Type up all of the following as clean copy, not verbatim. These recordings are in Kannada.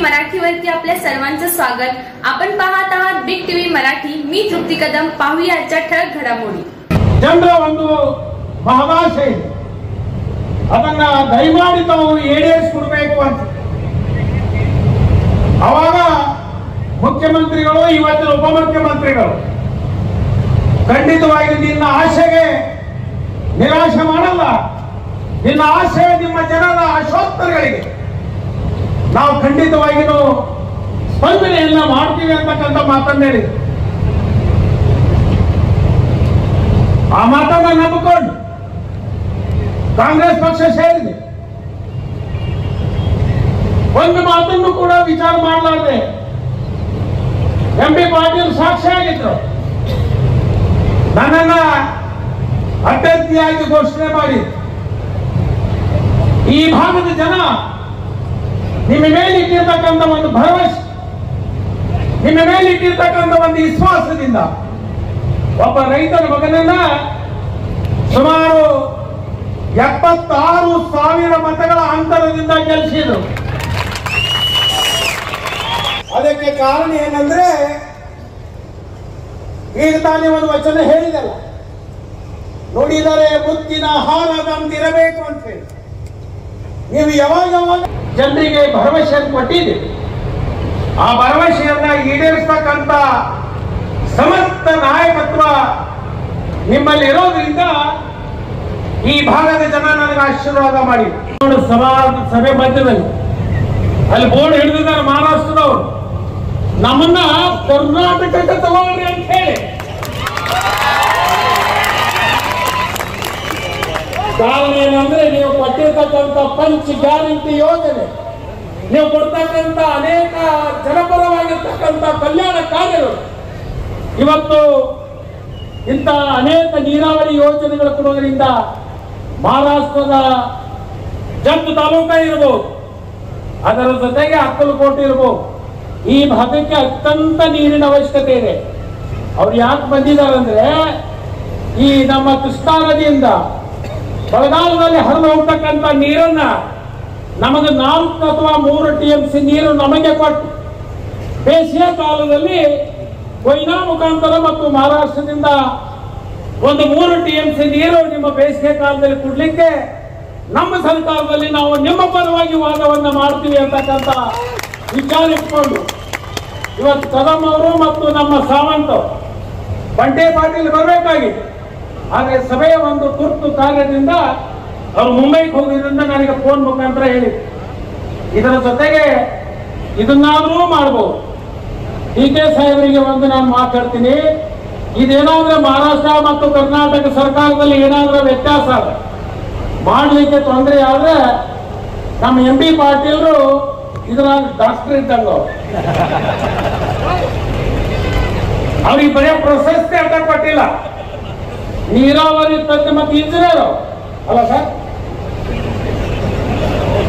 मराठीवरती आपल्या सर्वांचं स्वागत। आपण पाहत आहात बिग टीव्ही मराठी। मी तृप्ती कदम। पाहूया आजच्या ठळक घडामोडी। ಜನರ ಒಂದು ಮಹದಾಸೆ ಅದನ್ನ ದಯಮಾಡಿ ತಾವು ಈಡೇರಿಸಿಕೊಡಬೇಕು ಅಂತ ಅವಾಗ ಮುಖ್ಯಮಂತ್ರಿಗಳು ಇವತ್ತಿನ ಉಪಮುಖ್ಯಮಂತ್ರಿಗಳು ಖಂಡಿತವಾಗಿ ನಿನ್ನ ಆಶೆಗೆ ನಿರಾಶೆ ಮಾಡಲ್ಲ। ನಿನ್ನ ಆಶೆ ನಿಮ್ಮ ಜನರ ಆಶೋತ್ತರಗಳಿಗೆ ನಾವು ಖಂಡಿತವಾಗಿ ಸ್ಪಂದನೆಯನ್ನ ಮಾಡ್ತೀವಿ ಅಂತಕ್ಕಂಥ ಮಾತನ್ನ ಹೇಳಿ ಆ ಮಾತನ್ನ ನಂಬಿಕೊಂಡು ಕಾಂಗ್ರೆಸ್ ಪಕ್ಷ ಸೇರಿದೆ। ಒಂದು ಮಾತನ್ನು ಕೂಡ ವಿಚಾರ ಮಾಡಲಾರದೆ ಎಂಪಿ ಪಾಟೀಲ್ ಸಾಕ್ಷಿಯಾಗಿದ್ರು ನನ್ನನ್ನ ಅಭ್ಯರ್ಥಿಯಾಗಿ ಘೋಷಣೆ ಮಾಡಿ ಈ ಭಾಗದ ಜನ ನಿಮ್ಮ ಮೇಲೆ ಇಟ್ಟಿರ್ತಕ್ಕಂಥ ಒಂದು ಭರವಸೆ, ನಿಮ್ಮ ಮೇಲೆ ಇಟ್ಟಿರ್ತಕ್ಕಂಥ ಒಂದು ವಿಶ್ವಾಸದಿಂದ ಒಬ್ಬ ರೈತರ ಮಗನನ್ನ ಸುಮಾರು 76,000 ಮತಗಳ ಅಂತರದಿಂದ ಗೆಲ್ಲಿಸಿದ್ರು। ಅದಕ್ಕೆ ಕಾರಣ ಏನಂದ್ರೆ ಈಗ ತಾನೇ ಒಂದು ವಚನ ಹೇಳಿದಲ್ಲ, ನುಡಿದರೆ ಮುತ್ತಿನ ಹಾರದಂತಿರಬೇಕು ಅಂತ ಹೇಳಿ ನೀವು ಯಾವಾಗ ಜನರಿಗೆ ಭರವಸೆಯನ್ನು ಕೊಟ್ಟಿದ್ದೀರಿ। ಆ ಭರವಸೆಯನ್ನ ಈಡೇರಿಸತಕ್ಕಂಥ ಸಮರ್ಥ ನಾಯಕತ್ವ ನಿಮ್ಮಲ್ಲಿ ಇರೋದ್ರಿಂದ ಈ ಭಾಗದ ಜನ ನನಗೆ ಆಶೀರ್ವಾದ ಮಾಡಿ ಸಭೆ ಮಧ್ಯದಲ್ಲಿ ಅಲ್ಲಿ ಬೋರ್ಡ್ ಹಿಡಿದಿದ್ದಾರೆ ಮಹಾರಾಷ್ಟ್ರದವರು, ನಮ್ಮನ್ನ ಕರ್ನಾಟಕಕ್ಕೆ ತಗೊಳ್ಳಿ ಅಂತ ಹೇಳಿ। ಕಾರಣ ಏನಂದ್ರೆ ನೀವು ಕೊಟ್ಟಿರ್ತಕ್ಕಂಥ ಪಂಚ್ ಗ್ಯಾರಂಟಿ ಯೋಜನೆ, ನೀವು ಕೊಡ್ತಕ್ಕಂಥ ಅನೇಕ ಜನಪರವಾಗಿರ್ತಕ್ಕಂಥ ಕಲ್ಯಾಣ ಕಾರ್ಯಗಳು, ಇವತ್ತು ಇಂಥ ಅನೇಕ ನೀರಾವರಿ ಯೋಜನೆಗಳು ಕೊಡೋದ್ರಿಂದ ಮಹಾರಾಷ್ಟ್ರದ ಜತ್ ತಾಲೂಕ ಇರಬಹುದು, ಅದರ ಜೊತೆಗೆ ಅಕ್ಕಲಕೋಟೆ ಇರಬಹುದು, ಈ ಭಾಗಕ್ಕೆ ಅತ್ಯಂತ ನೀರಿನ ಅವಶ್ಯಕತೆ ಇದೆ। ಅವ್ರು ಯಾಕೆ ಬಂದಿದ್ದಾರೆ ಅಂದ್ರೆ ಈ ನಮ್ಮ ಕೃಷ್ಣಾ ನದಿಯಿಂದ ಬರಗಾಲದಲ್ಲಿ ಹರಿದು ಹೋಗ್ತಕ್ಕಂಥ ನೀರನ್ನ ನಮಗೆ 4 ಅಥವಾ 3 TMC ನೀರು ನಮಗೆ ಕೊಟ್ಟು ಬೇಸಿಗೆ ಕಾಲದಲ್ಲಿ ಕೊಯ್ನಾ ಮುಖಾಂತರ ಮತ್ತು ಮಹಾರಾಷ್ಟ್ರದಿಂದ ಒಂದು 3 TMC ನೀರು ನಿಮ್ಮ ಬೇಸಿಗೆ ಕಾಲದಲ್ಲಿ ಕೊಡ್ಲಿಕ್ಕೆ ನಮ್ಮ ಸರ್ಕಾರದಲ್ಲಿ ನಾವು ನಿಮ್ಮ ಪರವಾಗಿ ವಾದವನ್ನ ಮಾಡ್ತೀವಿ ಅಂತಕ್ಕಂಥ ವಿಚಾರ ಇಟ್ಕೊಂಡು ಇವತ್ತು ಕದಂ ಅವರು ಮತ್ತು ನಮ್ಮ ಸಾವಂತ್ ಬಂಟೆ ಪಾಟೀಲ್ ಬರಬೇಕಾಗಿತ್ತು, ಆದರೆ ಸಭೆಯ ಒಂದು ತುರ್ತು ಕಾರ್ಯದಿಂದ ಅವರು ಮುಂಬೈಗೆ ಹೋಗಿದ್ರಿಂದ ನನಗೆ ಫೋನ್ ಮುಖಾಂತರ ಹೇಳಿದ್ರು। ಇದರ ಜೊತೆಗೆ ಇದನ್ನಾದ್ರೂ ಮಾಡಬಹುದು। DK ಸಾಹೇಬರಿಗೆ ಒಂದು ನಾನು ಮಾತಾಡ್ತೀನಿ, ಇದೇನಾದ್ರೆ ಮಹಾರಾಷ್ಟ್ರ ಮತ್ತು ಕರ್ನಾಟಕ ಸರ್ಕಾರದಲ್ಲಿ ಏನಾದ್ರೂ ವ್ಯತ್ಯಾಸ ಮಾಡಲಿಕ್ಕೆ ತೊಂದರೆ ಆದ್ರೆ ನಮ್ಮ MP ಪಾಟೀಲ್ರು ಇದ್ರಾಗ ಡಾಕ್ಟರ್ ಇದ್ದಂಗ ಅವ್ರಿಗೆ ಬರೀ ಪ್ರಶಸ್ತಿ ಅಡ್ಡ ಕೊಟ್ಟಿಲ್ಲ, ನೀರಾವರಿ ತಜ್ಞ ಮತ್ತು ಇಂಜಿನಿಯರ್ ಅಲ್ಲ ಸರ್,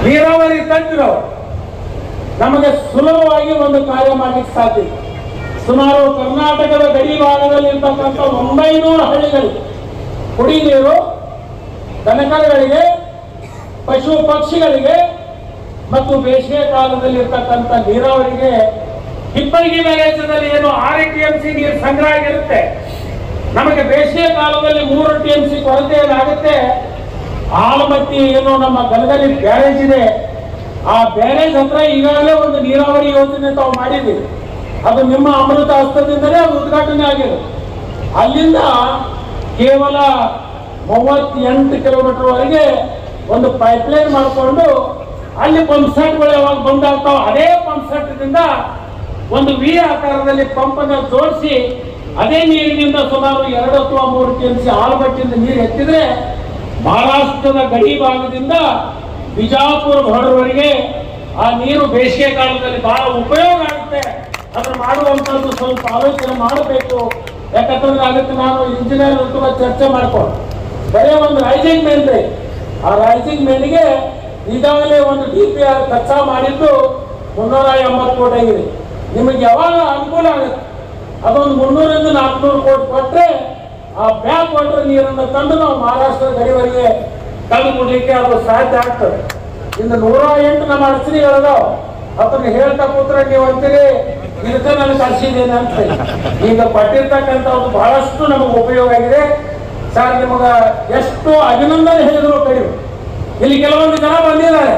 ನೀರಾವರಿ ತಜ್ಞರು ನಮಗೆ ಸುಲಭವಾಗಿ ಒಂದು ಕಾರ್ಯ ಮಾಡಲಿಕ್ಕೆ ಸಾಧ್ಯ। ಸುಮಾರು ಕರ್ನಾಟಕದ ಗಡಿ ಭಾಗದಲ್ಲಿ ಇರ್ತಕ್ಕಂಥ 900 ಹಳ್ಳಿಗಳಿಗೆ ಕುಡಿ ನೀರು, ದನಕರುಗಳಿಗೆ, ಪಶು ಪಕ್ಷಿಗಳಿಗೆ ಮತ್ತು ಬೇಸಿಗೆ ಕಾಲದಲ್ಲಿ ಇರ್ತಕ್ಕಂಥ ನೀರಾವರಿಗೆ ಹಿಪ್ಪರಗಿ ಮ್ಯಾರೇಜದಲ್ಲಿ ಏನು 6 TMC ನೀರು ಸಂಗ್ರಹ ಆಗಿರುತ್ತೆ, ನಮಗೆ ಬೇಸಿಗೆ ಕಾಲದಲ್ಲಿ 3 TMC ಕೊರತೆ ಏನಾಗುತ್ತೆ, ಆಲಮಟ್ಟಿ ಏನು ನಮ್ಮ ಗಲಗಲಿ ಬ್ಯಾರೇಜ್ ಇದೆ, ಆ ಬ್ಯಾರೇಜ್ ಹತ್ರ ಈಗಾಗಲೇ ಒಂದು ನೀರಾವರಿ ಯೋಜನೆ ತಾವು ಮಾಡಿದ್ದೀವಿ, ಅದು ನಿಮ್ಮ ಅಮೃತ ಹಸ್ತದಿಂದಲೇ ಅದು ಉದ್ಘಾಟನೆ ಆಗಿದೆ। ಅಲ್ಲಿಂದ ಕೇವಲ 38 ಕಿಲೋಮೀಟರ್ ವರೆಗೆ ಒಂದು ಪೈಪ್ಲೈನ್ ಮಾಡಿಕೊಂಡು ಅಲ್ಲಿ ಪಂಪ್ ಸೆಟ್ಗಳು ಯಾವಾಗ ಬಂದಾಗ್ತಾವ ಅದೇ ಪಂಪ್ ಸೆಟ್ದಿಂದ ಒಂದು ವಿ ಆಕಾರದಲ್ಲಿ ಪಂಪ್ ಅನ್ನು ಜೋಡಿಸಿ ಅದೇ ನೀರಿನಿಂದ ಸುಮಾರು 2 ಅಥವಾ 3 TMC ಆಲಮಟ್ಟಿಯಿಂದ ನೀರು ಎತ್ತಿದ್ರೆ ಮಹಾರಾಷ್ಟ್ರದ ಗಡಿ ಭಾಗದಿಂದ ಬಿಜಾಪುರ ಹೊರವರೆಗೆ ಆ ನೀರು ಬೇಸಿಗೆ ಕಾಲದಲ್ಲಿ ಬಹಳ ಉಪಯೋಗ ಆಗುತ್ತೆ। ಅದನ್ನು ಮಾಡುವಂಥದ್ದು ಸ್ವಲ್ಪ ಆಲೋಚನೆ ಮಾಡಬೇಕು, ಯಾಕಂತಂದ್ರೆ ಅದಕ್ಕೆ ನಾನು ಇಂಜಿನಿಯರ್ ಕೂಡ ಚರ್ಚೆ ಮಾಡ್ಕೊಂಡು ಬರೀ ಒಂದು ರೈಸಿಂಗ್ ಮೇನ್ ಇದೆ, ಆ ರೈಸಿಂಗ್ ಮೇನ್ಗೆ ಈಗಾಗಲೇ ಒಂದು DPR ಖರ್ಚು ಮಾಡಿದ್ದು 380 ಕೋಟಿ ಆಗಿದೆ। ನಿಮಗೆ ಯಾವಾಗ ಅನುಕೂಲ ಆಗುತ್ತೆ ಅದೊಂದು 300 ರಿಂದ 400 ಕೋಟಿ ಕೊಟ್ಟರೆ ಆ ಬ್ಯಾಕ್ ವಾಟರ್ ನೀರನ್ನು ತಂದು ನಾವು ಮಹಾರಾಷ್ಟ್ರದ ಗಡಿವರೆಗೆ ತಂದು ಕೊಡ್ಲಿಕ್ಕೆ ಅದು ಸಾಧ್ಯ ಆಗ್ತದೆ। ಇನ್ನು 108 ನಮ್ಮ ಅಡಚಣೆಗಳದಾವ, ಅದನ್ನ ಹೇಳ್ತಾ ಕೂತ್ರೆ ನೀವು ಅಂತೀರಿ ಇದಕ್ಕೆ ನಾನು ಕಳಿಸಿದ್ದೇನೆ ಅಂತ ಹೇಳಿ. ಈಗ ಪಟ್ಟಿರ್ತಕ್ಕಂಥದ್ದು ಬಹಳಷ್ಟು ನಮಗೆ ಉಪಯೋಗ ಆಗಿದೆ ಸರ್. ನಿಮಗ ಎಷ್ಟು ಅಭಿನಂದನೆ ಹೇಳಿದ್ರು ಕಡಿಮೆ. ಇಲ್ಲಿ ಕೆಲವೊಂದು ಜನ ಬಂದಿದ್ದಾರೆ,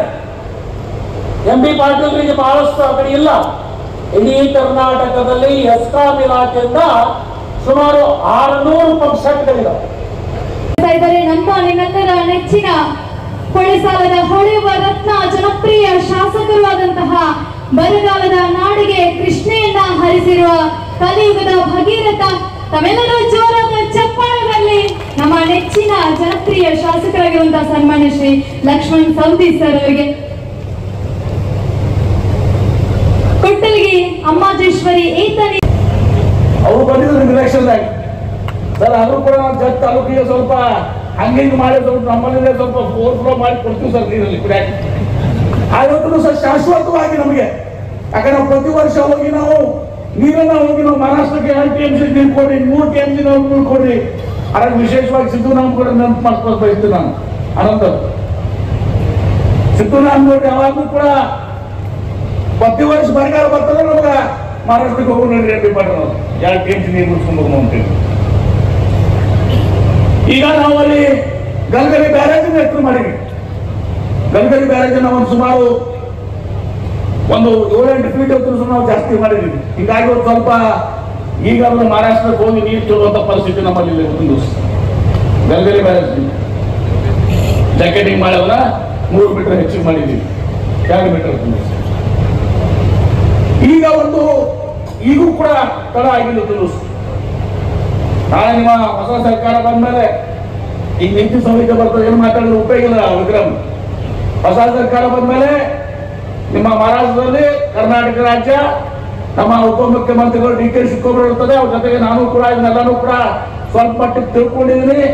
MP ಪಾಟೀಲ್ರಿಗೆ ಬಹಳಷ್ಟು ಆ ಕಡೆ ಇಲ್ಲ. ಇಡೀ ಕರ್ನಾಟಕದಲ್ಲಿ ಎಸ್ಕಾಂ ಇಲಾಖೆಯಿಂದ ಸುಮಾರು 600 ಪಂಪ್ ಸೆಟ್ಗಳಿವೆ. ನಮ್ಮ ನಿಮ್ಮೆಲ್ಲರ ನೆಚ್ಚಿನ ಹೊಳೆಸಾಲದ ಹೊಳೆಯುವ ರತ್ನ ಜನಪ್ರಿಯ ಶಾಸಕರು ಆದಂತಹ ಬರಗಾಲದ ನಾಡಿಗೆ ಕೃಷ್ಣೆಯನ್ನ ಹರಿಸಿರುವ ಕಲಿಯುಗದ ಭಗೀರಥ, ತಮ್ಮೆಲ್ಲರೂ ಜೋರಾದ ಚಪ್ಪಾಳೆಗಳಲ್ಲಿ ನಮ್ಮ ನೆಚ್ಚಿನ ಜನಪ್ರಿಯ ಶಾಸಕರಾಗಿರುವಂತಹ ಸನ್ಮಾನ್ಯ ಶ್ರೀ ಲಕ್ಷ್ಮಣ್ ಸವದಿ ಸರ್ ಅವರಿಗೆ. ಕೊಟ್ಟಲಿಗೆ ಅಮ್ಮಾಜೇಶ್ವರಿ ಏತನಿ ಅವರು ಬಂದಿದ್ರು ಇಲೆಕ್ಷನ್ ಸರ್. ಆದ್ರೂ ಕೂಡ ನಾವು ಜತ್ ತಾಲೂಕಿಗೆ ಸ್ವಲ್ಪ ಹಂಗೆ ಮಾಡಿ ಸ್ವಲ್ಪ ನಮ್ಮಲ್ಲೇ ಸ್ವಲ್ಪ ಓವರ್ಫ್ಲೋ ಮಾಡಿ ಕೊಡ್ತೀವಿ ಸರ್ ನೀರಲ್ಲಿ ಕುಡಿಯಾಕ. ಆವತ್ತು ಸರ್ ಶಾಶ್ವತವಾಗಿ ನಮಗೆ, ಯಾಕಂದ್ರೆ ನಾವು ಪ್ರತಿ ವರ್ಷ ಹೋಗಿ ನಾವು ನೀರನ್ನ ಹೋಗಿ ನಾವು ಮಹಾರಾಷ್ಟ್ರಕ್ಕೆ 2 TMC ನೀರು ಕೊಡ್ರಿ, 3 TMC ನಾವು ನೀರು ಕೊಡ್ರಿ. ಅದಕ್ಕೆ ವಿಶೇಷವಾಗಿ ಸಿದ್ದು ಕೂಡ ನೆನಪು ಮಾಡ್ಕೊಂಡು ಬಯಸ್ತೀನಿ ನಾನು. ಅನಂತ ಸಿದ್ದು ನೋಡಿ ಯಾವಾಗಲೂ ಕೂಡ ಪ್ರತಿ ವರ್ಷ ಬರಗಾಲ ಬರ್ತದೆ ನಮಗ ಮಹಾರಾಷ್ಟ್ರಕ್ಕೆ ಹೋಗಿ ನೋಡಿ ರೆಡ್ಡಿ ಪಾಟೀಲ್ 2 TMC ನೀರು ಮುಗಿಸ್ಕೊಂಡು ಅಂತೇಳಿ. ಈಗ ನಾವು ಅಲ್ಲಿ ಗಲ್ಗಲಿ ಬ್ಯಾರೇಜ್ ಎತ್ತರ ಮಾಡಿದ್ವಿ. ಗಲ್ಗಲಿ ಬ್ಯಾರೇಜ್ ಒಂದು ಸುಮಾರು 7-8 ಫೀಟ್ ಎತ್ತರ ನಾವು ಜಾಸ್ತಿ ಮಾಡಿದ್ವಿ. ಹೀಗಾಗಿ ಒಂದು ಸ್ವಲ್ಪ ಈಗ ಮಹಾರಾಷ್ಟ್ರಕ್ಕೆ ಹೋಗಿ ನೀರು ಚೆಲ್ಲುವಂತ ಪರಿಸ್ಥಿತಿ ನಮ್ಮಲ್ಲಿ ಒಂದು ಗಲ್ಗಲಿ ಬ್ಯಾರೇಜ್ ಜಾಕೆಟಿಂಗ್ ಮಾಡಲ್ಲ 3 ಮೀಟರ್ ಹೆಚ್ಚಿಗೆ ಮಾಡಿದ್ವಿ, 2 ಮೀಟರ್. ಈಗ ಈಗೂ ಕೂಡ ತಡ ಆಗಿಲ್ಲ ತಿಳಿಸ್. ನಾಳೆ ನಿಮ್ಮ ಹೊಸ ಸರ್ಕಾರ ಬಂದ್ಮೇಲೆ ಈಗ ನೀತಿ ಸಂಹಿತೆ ಬರ್ತದೆ, ಏನು ಮಾತಾಡಿದ್ರೆ ಉಪಯೋಗ ಇಲ್ಲ ವಿಕ್ರಮ್. ಹೊಸ ಸರ್ಕಾರ ಬಂದ್ಮೇಲೆ ನಿಮ್ಮ ಮಹಾರಾಷ್ಟ್ರದಲ್ಲಿ ಕರ್ನಾಟಕ ರಾಜ್ಯ ನಮ್ಮ ಉಪಮುಖ್ಯಮಂತ್ರಿಗಳು DK ಶಿವಕುಮಾರ್ ಇರ್ತದೆ. ಅವ್ರ ಜೊತೆಗೆ ನಾನು ಕೂಡ ಇದನ್ನೆಲ್ಲಾನು ಕೂಡ ಸ್ವಲ್ಪ ಮಟ್ಟಿಗೆ ತಿಳ್ಕೊಂಡಿದ್ದೀನಿ.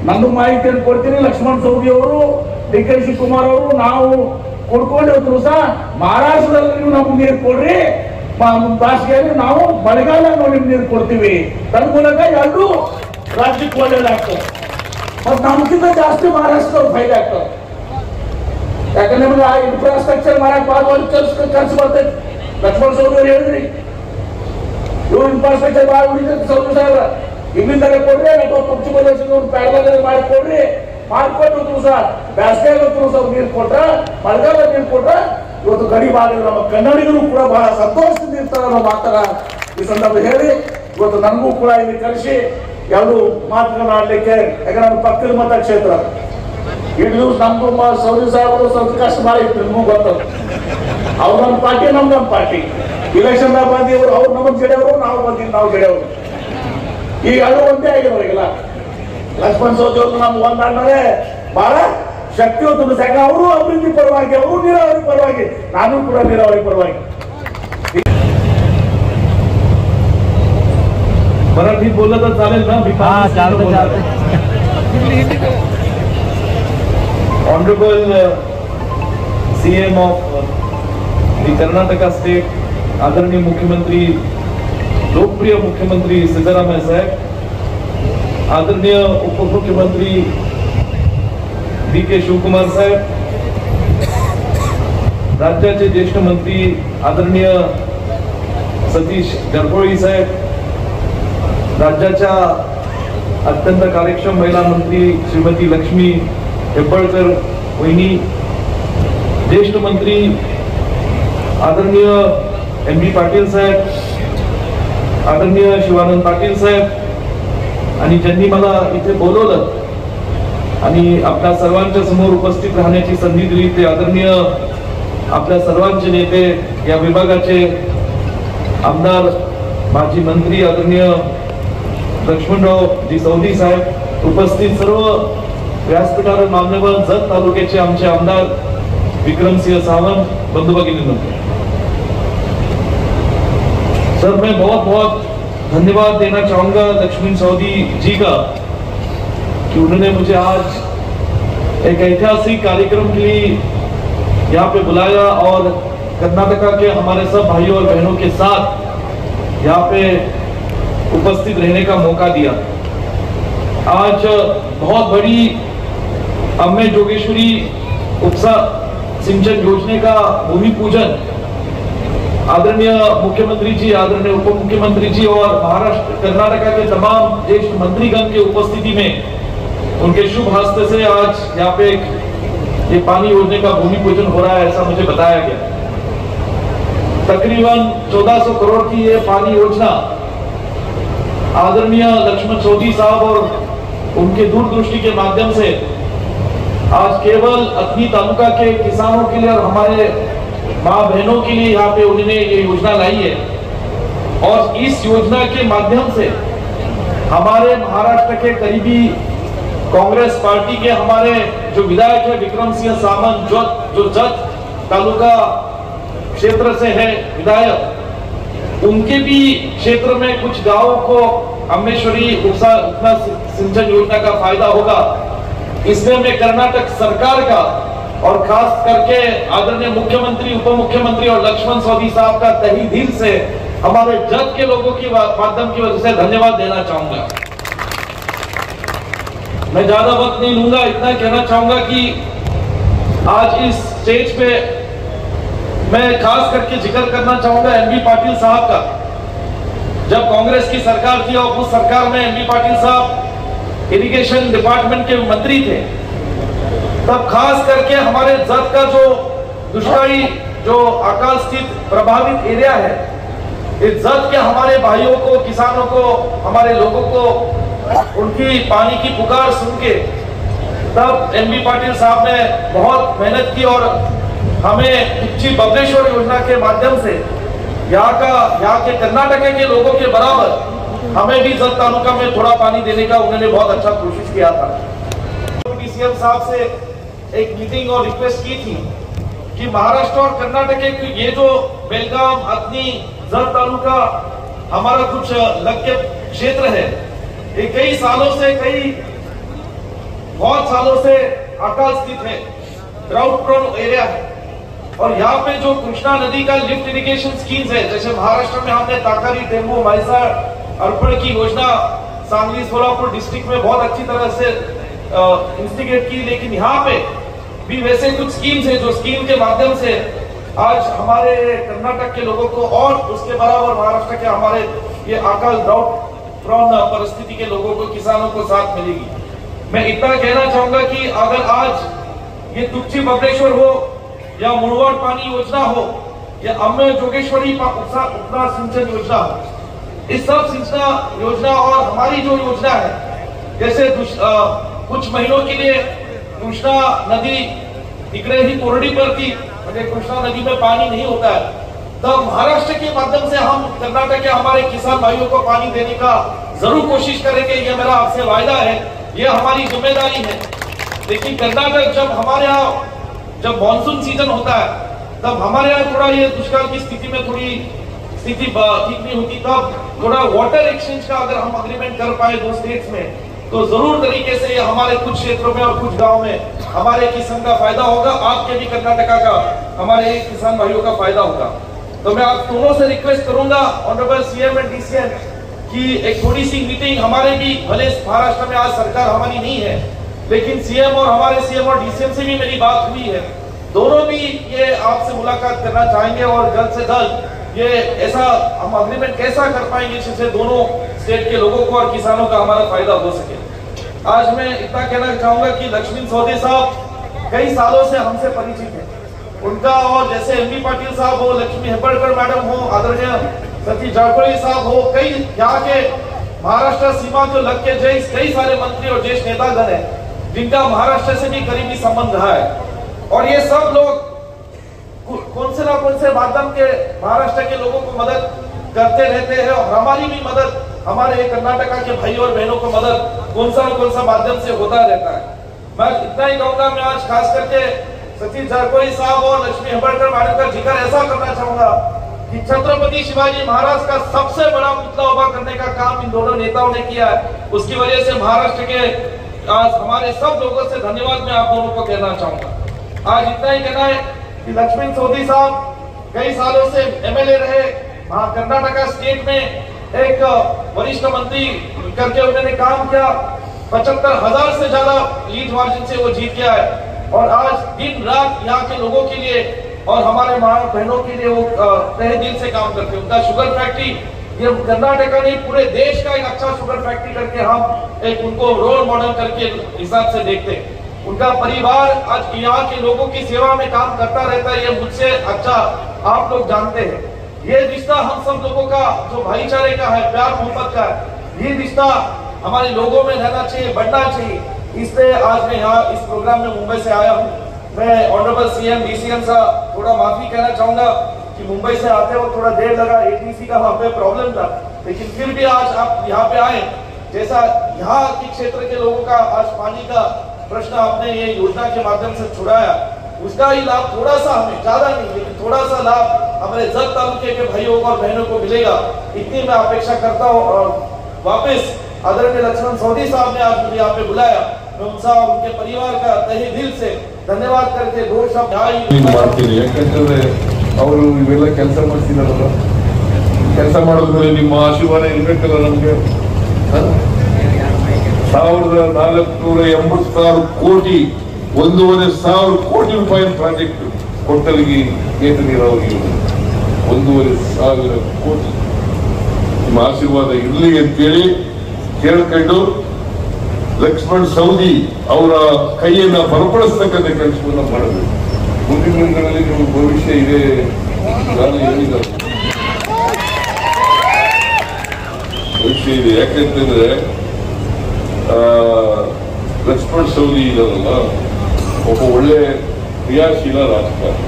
ನಂದು ಮಾಹಿತಿಯನ್ನು ಕೊಡ್ತೀನಿ. ಲಕ್ಷ್ಮಣ್ ಸವದಿ ಅವರು, DK ಶಿವಕುಮಾರ್ ಅವರು ನಾವು ಕೊಡ್ಕೊಂಡು ಹೋದ್ರು ಸಹ ಮಹಾರಾಷ್ಟ್ರದಲ್ಲಿ ನೀವು ನಮ್ಗೆ ನೀರು ಕೊಡ್ರಿ, ಬೇಸಿಗೆಯಲ್ಲಿ ನಾವು ಮಳೆಗಾಲ ನಿಮ್ಗೆ ನೀರು ಕೊಡ್ತೀವಿ. ತನ್ನ ಮೂಲಕ 2 ರಾಜ್ಯಕ್ಕೆ ಒಳ್ಳೇದಾಗ್ತದೆ. ಮತ್ತು ನಮ್ಗಿಂತ ಜಾಸ್ತಿ ಮಹಾರಾಷ್ಟ್ರ ಫೈದೆ ಆಗ್ತದೆ. ಯಾಕಂದ್ರೆ ನಿಮ್ಗೆ ಆ ಇನ್ಫ್ರಾಸ್ಟ್ರಕ್ಚರ್ ಮಾಡಕ್ ಭಾಳ ಖರ್ಚು ಬರ್ತೈತಿ. ಲಕ್ಷ್ಮಣ್ ಸವದಿ ಅವರು ಹೇಳಿದ್ರಿ, ಇವ್ರು ಇನ್ಫ್ರಾಸ್ಟ್ರಕ್ಚರ್ ಭಾಳ ಉಳಿತೈತಿ. ಸೌದಿ ಸಾಹೇಬ್ರ ಇಲ್ಲಿಂದಲೇ ಕೊಡ್ರಿ ಅಥವಾ ಪಶ್ಚಿಮ ಪ್ರದೇಶದವ್ರು ಪ್ಯಾರಲಲ್ಲಿ ಮಾಡಿಕೊಡ್ರಿ, ಮಾಡ್ಕೊಟ್ಟು ಸಹ ಬೇಸಿಗೆಗೂ ಸಹ ನೀರು ಕೊಟ್ರ, ಮಳೆಗಾಲ ನೀರು ಕೊಟ್ರ ಇವತ್ತು ಗಡಿ ಭಾಗದ ನಮ್ಮ ಕನ್ನಡಿಗರು ಕೂಡ ಬಹಳ ಸಂತೋಷದಿಂದ ಇರ್ತಾರ ಅನ್ನೋ ಮಾತನ್ನ ಈ ಸಂದರ್ಭ ಹೇಳಿ, ಇವತ್ತು ನನಗೂ ಕೂಡ ಇಲ್ಲಿ ಕರೆಸಿ 2 ಮಾತುಗಳಾಡ್ಲಿಕ್ಕೆ, ಯಾಕಂದ್ರೆ ನಮ್ಮ ಪಕ್ಕದ ಮತಕ್ಷೇತ್ರ ಇದು ನಮ್ದು ಸೌದಿ ಸಾಹೇಬರು ಸ್ವಲ್ಪ ಕಷ್ಟ ಭಾಳ ಇತ್ತು, ನಿಮಗೂ ಗೊತ್ತದು. ಅವ್ರು ನಮ್ಮ ಪಾರ್ಟಿ, ನಮ್ಮ ಪಾರ್ಟಿ. ಇಲೆಕ್ಷನ್ ಬಂದಿವರು ಅವ್ರು ನಮಗೆ ಗೆಳೆಯವರು, ನಾವು ಬಂದಿದ್ದು ನಾವು ಗೆಳೆಯವರು. ಈಗ ಅದು ಒಂದೇ ಆಗಿರೋರಿಗೆಲ್ಲ. ಲಕ್ಷ್ಮಣ್ ಸವದಿ ಅವರು ನಮ್ಗೆ ಒಂದಾದ್ಮೇಲೆ ಬಹಳ ಶಕ್ತಿವಂತರು. ಯಾಕಂದ್ರೆ ಅವರು ಅಭಿವೃದ್ಧಿ ಪರವಾಗಿ, ಅವರು ನೀರಾವರಿ ಪರವಾಗಿ, ನಾನು ಕೂಡ ನೀರಾವರಿ ಪರವಾಗಿ. मराठी बोललं तर चालेल ना? Honourable CM of the Karnataka state, आदरणीय मुख्यमंत्री, लोकप्रिय मुख्यमंत्री सिद्धरामय्या साहेब, आदरणीय उपमुख्यमंत्री DK शिवकुमार साहेब, राज्याचे ज्येष्ठ मंत्री आदरणीय सतीश जारकोळी साहेब, राज्याच्या अत्यंत कार्यक्षम महिला मंत्री श्रीमती लक्ष्मी हेब्बळकर वहिनी, ज्येष्ठ मंत्री आदरणीय MB पाटील साहेब, आदरणीय शिवानंद पाटील साहेब, आणि ज्यांनी मला इथे बोलवलं आणि आपल्या सर्वांच्या समोर उपस्थित राहण्याची संधी दिली ते आदरणीय आपल्या सर्वांचे नेते, या विभागाचे आमदार, माजी मंत्री आदरणीय लक्ष्मणराव जी सवदी साहेब, उपस्थित सर्व व्यासपीठावर मान्यवर, जत तालुक्याचे आमचे आमदार विक्रमसिंह सावंत, बंधु भगिनींनो, सर मैं बहुत बहुत धन्यवाद देना चाहूंगा लक्ष्मण सवदी जी का कि उन्होंने मुझे आज एक ऐतिहासिक कार्यक्रम के लिए यहाँ पे बुलाया और कर्नाटका के हमारे सब भाइयों और बहनों के साथ यहाँ पे उपस्थित रहने का मौका दिया। आज बहुत बड़ी अम्मे जोगेश्वरी उपसा सिंचन योजना का भूमि पूजन आदरणीय मुख्यमंत्री जी, आदरणीय उप मुख्यमंत्री जी और महाराष्ट्र कर्नाटका के तमाम ज्येष्ठ मंत्रीगण के उपस्थिति में उनके शुभ हस्त से आज यहाँ पे ये पानी योजना का भूमि पूजन हो रहा है, ऐसा मुझे बताया गया। तकरीबन 1400 करोड़ की ये पानी योजना आदरणीय लक्ष्मण सोढी साहब और उनके दूरदृष्टि के माध्यम से आज केवल अथनी तालुका के किसानों के लिए और हमारे माँ बहनों के लिए यहाँ पे उन्होंने ये योजना लाई है। और इस योजना के माध्यम से हमारे महाराष्ट्र के करीबी कांग्रेस पार्टी के हमारे जो विधायक है विक्रम सिंह सामंत, जो जत तालुका क्षेत्र से है विधायक, उनके भी क्षेत्र में कुछ गांवों को अम्मेश्वरी उपसा सिंचन योजना का फायदा होगा। इसमें मैं कर्नाटक सरकार का और खास करके आदरणीय मुख्यमंत्री, उप मुख्यमंत्री और लक्ष्मण सोढी साहब का तहे दिल से हमारे जत के लोगों की माध्यम की वजह से धन्यवाद देना चाहूंगा। मैं ज्यादा वक्त नहीं लूंगा, इतना कहना चाहूंगा कि आज इस स्टेज पे मैं खास करके जिक्र करना चाहूंगा एमबी पाटिल साहब का। जब कांग्रेस की सरकार थी और उस सरकार में एमबी पाटिल साहब इरिगेशन डिपार्टमेंट के मंत्री थे, तब खास करके हमारे जत का जो दुष्काली जो अकाल स्थित प्रभावित एरिया है, इस जत के हमारे भाइयों को, किसानों को, हमारे लोगों को उनकी पानी की पुकार सुन के तब एमबी पाटिल साहब ने बहुत मेहनत की और हमें तुच्ची बबलेश्वर योजना के माध्यम से यहाँ के कर्नाटक के लोगों के बराबर हमें भी जत तालुका में थोड़ा पानी देने का उन्होंने बहुत अच्छा कोशिश किया था। सीएम साहब से एक मीटिंग और रिक्वेस्ट की थी कि महाराष्ट्र और कर्नाटक के ये जो बेलगाम, अथनी, जत तालुका हमारा कुछ लक्ष्य क्षेत्र है, ये कई सालों से बहुत सालों से अकाल स्थित है, ड्राउट प्रोन एरिया है। और यहाँ पे जो कृष्णा नदी का लिफ्ट इरिगेशन स्कीम्स है, जैसे महाराष्ट्र में हमने ताकारी, टेम्बू, माइसार, अर्पण की योजना सांगली, सोलापुर डिस्ट्रिक्ट में बहुत अच्छी तरह से इंस्टिगेट की, लेकिन यहाँ पे भी वैसे कुछ स्कीम्स है जो स्कीम के माध्यम से आज हमारे कर्नाटक के लोगों को और उसके बराबर महाराष्ट्र के हमारे ये अकाल ड्राउट प्रोन परिस्थिति के लोगों को, किसानों को साथ मिलेगी। मैं इतना कहना चाहूंगा कि अगर आज ये तुच्ची बबलेश्वर हो या मुड़वाड़ पानी योजना हो या अम्मे जोगेश्वरी उपना सिंचन योजना हो, इस सब सिंचन योजना और हमारी जो योजना है, जैसे कुछ महीनों के लिए कृष्णा नदी इकड़े ही कोरडी पर थी, कृष्णा नदी में पानी नहीं होता है, तब महाराष्ट्र के माध्यम से हम कर्नाटक के हमारे किसान भाइयों को पानी देने का जरूर कोशिश करेंगे। ये मेरा आपसे वायदा है, ये हमारी जिम्मेदारी है। लेकिन कर्नाटक जब हमारे यहाँ जब मानसून सीजन होता है, तब हमारे यहाँ थोड़ा ये दुष्काल की स्थिति में थोड़ी स्थिति ठीक नहीं होती, तब थोड़ा वाटर एक्सचेंज का अगर हम अग्रीमेंट कर पाए दो स्टेट्स में, तो जरूर तरीके से ये हमारे कुछ क्षेत्रों में और कुछ गांव में हमारे किसान का फायदा होगा, आपके भी कर्नाटका का, हमारे किसान भाइयों का फायदा होगा। तो मैं आप दोनों से रिक्वेस्ट करूंगा ऑनरेबल सीएम एंड डीसीएम की एक थोड़ी सी मीटिंग हमारे भी, भले महाराष्ट्र में आज सरकार हमारी नहीं है, लेकिन सीएम और हमारे सीएम और डीसीएम से भी मेरी बात हुई है, दोनों भी ये आपसे मुलाकात करना चाहेंगे और जल्द से जल्द ये ऐसा हम अग्रीमेंट कैसा कर पाएंगे जिससे दोनों स्टेट के लोगों को और किसानों का हमारा फायदा हो सके। आज मैं इतना कहना चाहूंगा कि लक्ष्मण सोढी साहब कई सालों से हमसे परिचित है, उनका और जैसे एमबी पाटिल साहब हो, लक्ष्मी हेब्बड़कर मैडम हो, आदरणीय सतीश जारकोली साहब हो, कई यहाँ के महाराष्ट्र सीमा जो लग के कई सारे मंत्री और ज्येष्ठ नेतागण है जिनका महाराष्ट्र से भी करीबी संबंध रहा है। और ये सब लोग कौन से ना कौन से माध्यम के महाराष्ट्र के लोगों को मदद करते रहते हैं और हमारी भी मदद, हमारे कर्नाटका के भाई और बहनों को मदद कौन सा माध्यम से होता रहता है। मैं इतना ही कहूंगा, मैं आज खास करके सतीश जारकोली साहब और लक्ष्मी हेब्बड़कर मैडम का जिक्र ऐसा करना चाहूंगा कि छत्रपति शिवाजी महाराज का सबसे बड़ा पुतला उभा करने का काम इन दोनों नेताओं ने किया है। उसकी वजह से महाराष्ट्र के आज हमारे सब लोगों से धन्यवाद मैं आप दोनों को कहना चाहूंगा। आज इतना ही कहना है कि लक्ष्मण सोढी साहब कई सालों से एमएलए रहे, कर्नाटका स्टेट में एक वरिष्ठ मंत्री करके उन्होंने काम किया, 75,000 से ज्यादा लीड मार्जिन से वो जीत गया है और आज दिन रात यहाँ के लोगों के लिए और हमारे माँ बहनों के लिए वो तहे दिल से काम करते हैं। उनका शुगर फैक्ट्री ये कर्नाटक नहीं पूरे देश का एक अच्छा शुगर फैक्ट्री करके हम एक उनको रोल मॉडल करके हिसाब से देखते हैं। उनका परिवार आज यहाँ के लोगों की सेवा में काम करता रहता है, ये मुझसे अच्छा आप लोग जानते हैं। ये रिश्ता हम सब लोगों का जो भाईचारे का है, प्यार मोहब्बत का है, ये रिश्ता हमारे लोगों में रहना चाहिए, बढ़ना चाहिए। इसलिए आज मैं यहाँ इस प्रोग्राम में मुंबई से आया हूँ। मैं ऑनरेबल सीएम डीसीएम से थोड़ा माफी कहना चाहूंगा कि मुंबई से आते वक्त थोड़ा देर लगा, एटीसी का वहाँ पे प्रॉब्लम था, लेकिन फिर भी आज आप यहाँ पे आए। जैसा यहाँ के क्षेत्र के लोगों का आज पानी का प्रश्न आपने ये योजना के माध्यम से छुड़ाया, उसका ही लाभ थोड़ा सा हमें, ज्यादा नहीं लेकिन थोड़ा सा लाभ हमारे जत तालुके के भाइयों और बहनों को मिलेगा, इतनी मैं अपेक्षा करता हूँ। और वापस आदरणीय लक्ष्मण सवदी साहब ने आज मुझे यहाँ पे बुलाया, मैं उनसा और उनके परिवार का तहे दिल से धन्यवाद करके दो शब्द ಮಾಡ್ತೀನಿ. ಯಾಕಂತಂದ್ರೆ ಅವರು ಇವೆಲ್ಲ ಕೆಲಸ ಮಾಡ್ತಿದಾರಲ್ಲ, ಕೆಲಸ ಮಾಡೋದ್ರಲ್ಲಿ ನಿಮ್ಮ ಆಶೀರ್ವಾದ ಇರ್ಬೇಕಲ್ಲ ನಮ್ಗೆ. 1486 ಕೋಟಿ 1,500 ಕೋಟಿ ರೂಪಾಯಿ ಪ್ರಾಜೆಕ್ಟ್ ಕೊಟ್ಟಲಿಗೆ ಏತ ನೀರಾವರಿ 1,500 ಕೋಟಿ ನಿಮ್ಮ ಆಶೀರ್ವಾದ ಇರ್ಲಿ ಅಂತೇಳಿ ಕೇಳ್ಕೊಂಡು ಲಕ್ಷ್ಮಣ್ ಸವದಿ ಅವರ ಕೈಯನ್ನ ಬಲಪಡಿಸ್ತಕ್ಕಂಥ ಕೆಲಸವನ್ನ ಮಾಡಬೇಕು. ಮುಂದಿನ ದಿನಗಳಲ್ಲಿ ನಿಮ್ಮ ಭವಿಷ್ಯ ಇದೆ ಹೇಳಿದ್ದಾರೆ, ಭವಿಷ್ಯ ಇದೆ. ಯಾಕೆಂತಂದ್ರೆ ಲಕ್ಷ್ಮಣ್ ಸವದಿ ಇದಾರಲ್ಲ, ಒಬ್ಬ ಒಳ್ಳೆ ಕ್ರಿಯಾಶೀಲ ರಾಜಕಾರಣಿ.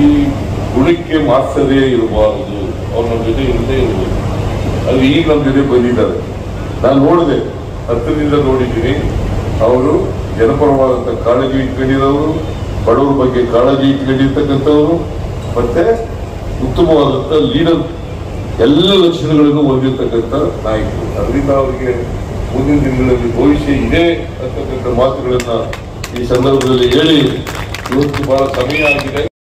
ಈ ಗುಣಕ್ಕೆ ಮಾತ್ಸದೇ ಇರಬಾರದು, ಅವ್ರು ನಮ್ಮ ಜೊತೆ ಇರದೇ ಇರಬೇಕು. ಅದು ಈಗ ನಮ್ಮ ಜೊತೆ ಬಂದಿದ್ದಾರೆ, ನಾನು ನೋಡಿದೆ, ಹತ್ತಿರದಿಂದ ನೋಡಿದ್ದೀನಿ. ಅವರು ಜನಪರವಾದಂಥ ಕಾಳಜಿ ಇಟ್ಕೊಂಡಿರೋರು, ಬಡವರ ಬಗ್ಗೆ ಕಾಳಜಿ ಇಟ್ಕೊಂಡಿರ್ತಕ್ಕಂಥವ್ರು, ಮತ್ತೆ ಉತ್ತಮವಾದಂಥ ಲೀಡರ್, ಎಲ್ಲ ಲಕ್ಷಣಗಳನ್ನು ಹೊಂದಿರತಕ್ಕಂಥ ನಾಯಕರು. ಅದರಿಂದ ಅವರಿಗೆ ಮುಂದಿನ ದಿನಗಳಲ್ಲಿ ಭವಿಷ್ಯ ಇದೆ ಅಂತಕ್ಕಂಥ ಮಾತುಗಳನ್ನ ಈ ಸಂದರ್ಭದಲ್ಲಿ ಹೇಳಿ, ಇವತ್ತು ಬಹಳ ಸಮಯ ಆಗಿದೆ.